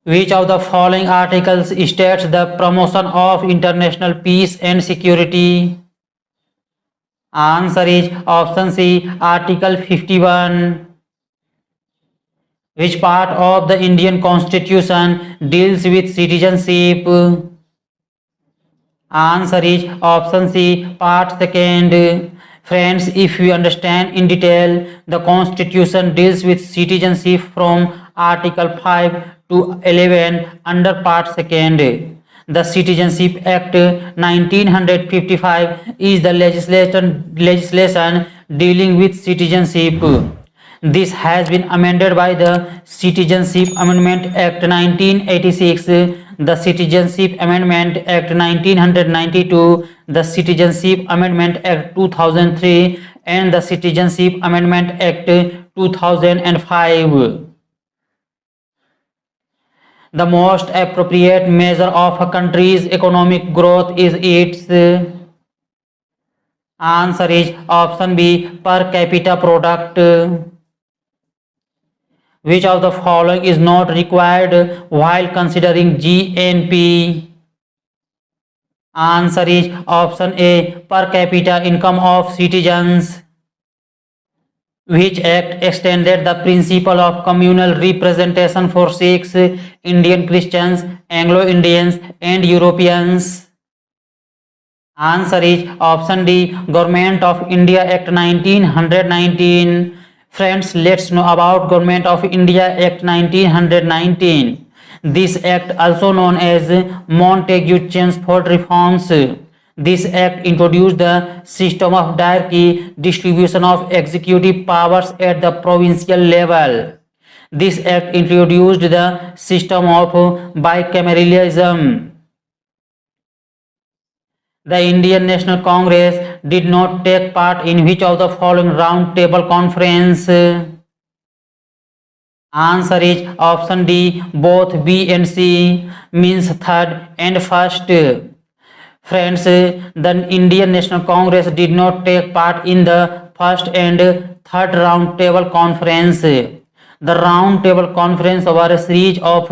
Which of the following articles states the promotion of international peace and security? Answer is option C, Article 51. Which part of the Indian Constitution deals with citizenship? Answer is option C, part second. Friends, if you understand in detail, the Constitution deals with citizenship from Article 5 to 11 under part second. The Citizenship Act 1955 is the legislation dealing with citizenship. This has been amended by the Citizenship Amendment Act 1986, the Citizenship Amendment Act 1992, the Citizenship Amendment Act 2003, and the Citizenship Amendment Act 2005. The most appropriate measure of a country's economic growth is its answer is option B, per capita product. Which of the following is not required while considering GNP? Answer is option A, per capita income of citizens. Which act extended the principle of communal representation for Sikhs, Indian Christians, Anglo-Indians and Europeans? Answer is option D, Government of India Act 1919. Friends, let's know about Government of India Act 1919. This act, also known as Montagu-Chelmsford Reforms, this act introduced the system of hierarchy distribution of executive powers at the provincial level. This act introduced the system of bicameralism. The Indian National Congress did not take part in which of the following round table conference? Answer is option D, both B and C, means third and first. Friends, the Indian National Congress did not take part in the first and third round table conference. The round table conference were a series of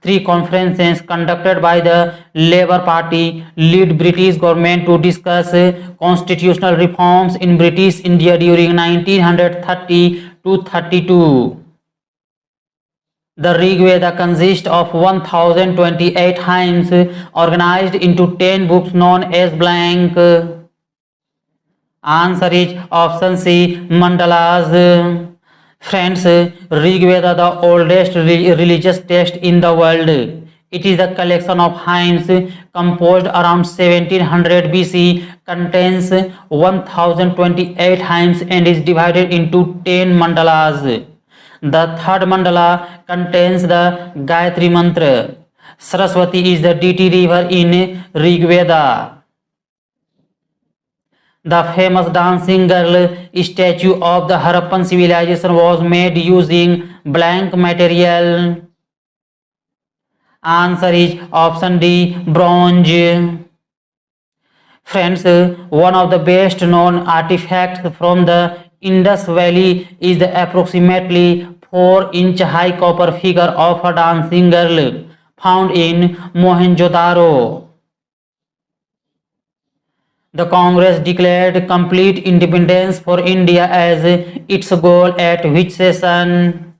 3 conferences conducted by the Labour Party led British government to discuss constitutional reforms in British India during 1930 to 32. The Rig Veda consists of 1028 hymns organized into 10 books known as blank. Answer is option C, mandalas. Friends, Rig Veda, the oldest religious text in the world. It is a collection of hymns composed around 1700 BC, contains 1028 hymns and is divided into 10 mandalas. The third mandala contains the Gayatri Mantra. Saraswati is the deity river in Rig Veda. The famous dancing girl statue of the Harappan civilization was made using blank material. Answer is option D, bronze. Friends, one of the best known artifacts from the Indus Valley is the approximately 4-inch high copper figure of a dancing girl found in Mohenjo-daro. The Congress declared complete independence for India as its goal at which session?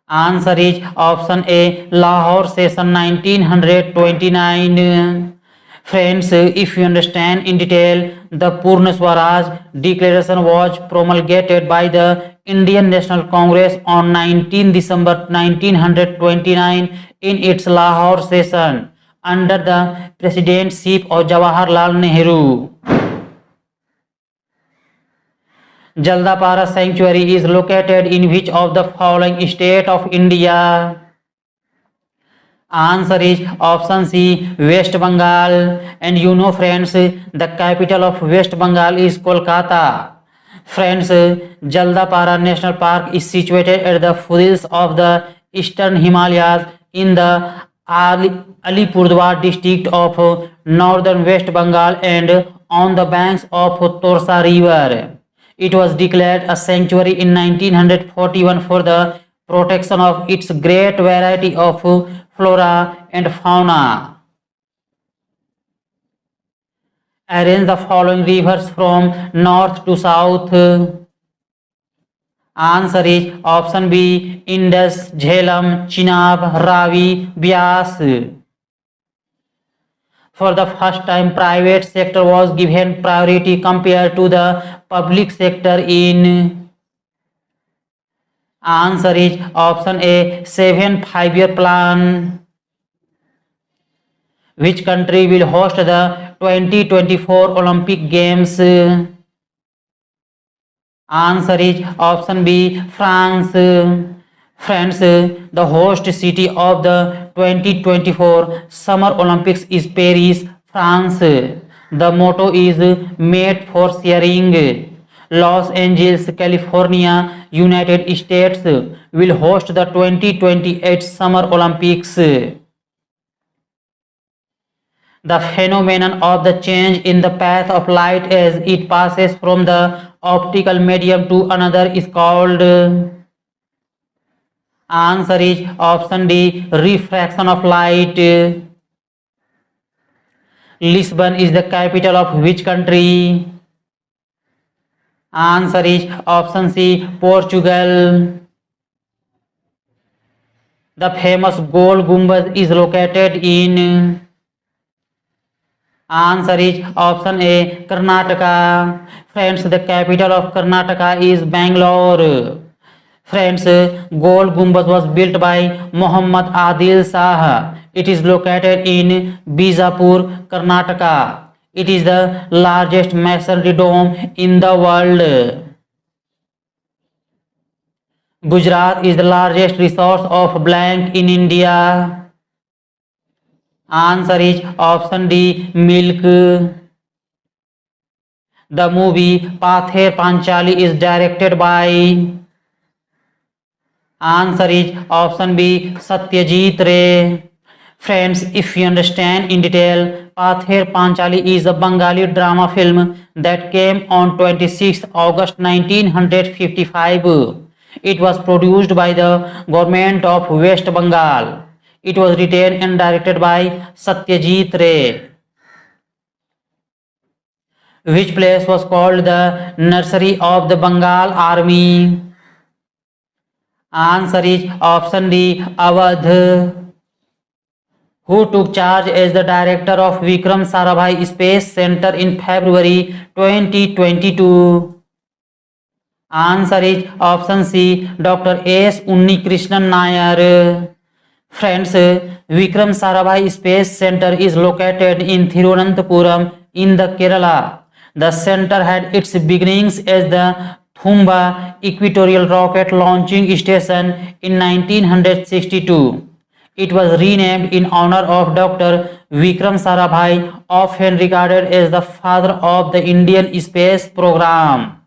Answer is option A, Lahore session 1929. Friends, if you understand in detail, the Purna Swaraj Declaration was promulgated by the Indian National Congress on 19 December 1929 in its Lahore session under the presidency of Jawaharlal Nehru. Jaldapara Sanctuary is located in which of the following state of India? Answer is option C, West Bengal. And you know friends, the capital of West Bengal is Kolkata. Friends, Jaldapara National Park is situated at the foothills of the eastern Himalayas in the Alipurdwar district of northern West Bengal and on the banks of Torsa river. It was declared a sanctuary in 1941 for the protection of its great variety of flora and fauna. Arrange the following rivers from north to south. Answer is option B, Indus, Jhelum, Chenab, Ravi, Byas. For the first time, private sector was given priority compared to the public sector in. Answer is option A, 7 5-year plan. Which country will host the 2024 Olympic Games? Answer is option B, France. Friends, the host city of the 2024 Summer Olympics is Paris, France. The motto is Made for Sharing. Los Angeles, California, United States will host the 2028 Summer Olympics. The phenomenon of the change in the path of light as it passes from the optical medium to another is called. Answer is option D, refraction of light. Lisbon is the capital of which country? Answer is option C, Portugal. The famous Gol Gumbaz is located in. Answer is option A, Karnataka. Friends, the capital of Karnataka is Bangalore. Friends, Gol Gumbaz was built by Muhammad Adil Shah. It is located in Bijapur, Karnataka. It is the largest masonry dome in the world. Gujarat is the largest resource of blank in India. Answer is option D, milk. The movie Pather Panchali is directed by. Answer is option B, Satyajit Ray. Friends, if you understand in detail, Pather Panchali is a Bengali drama film that came on 26 August 1955. It was produced by the government of West Bengal. It was written and directed by Satyajit Ray. Which place was called the nursery of the Bengal Army? Answer is option D, Awadh. Who took charge as the director of Vikram Sarabhai Space Center in February 2022? Answer is option C, Dr. S. Unnikrishnan Nair. Friends, Vikram Sarabhai Space Center is located in Thiruvananthapuram in the Kerala. The center had its beginnings as the Thumba Equatorial Rocket Launching Station in 1962. It was renamed in honor of Dr. Vikram Sarabhai, often regarded as the father of the Indian space program.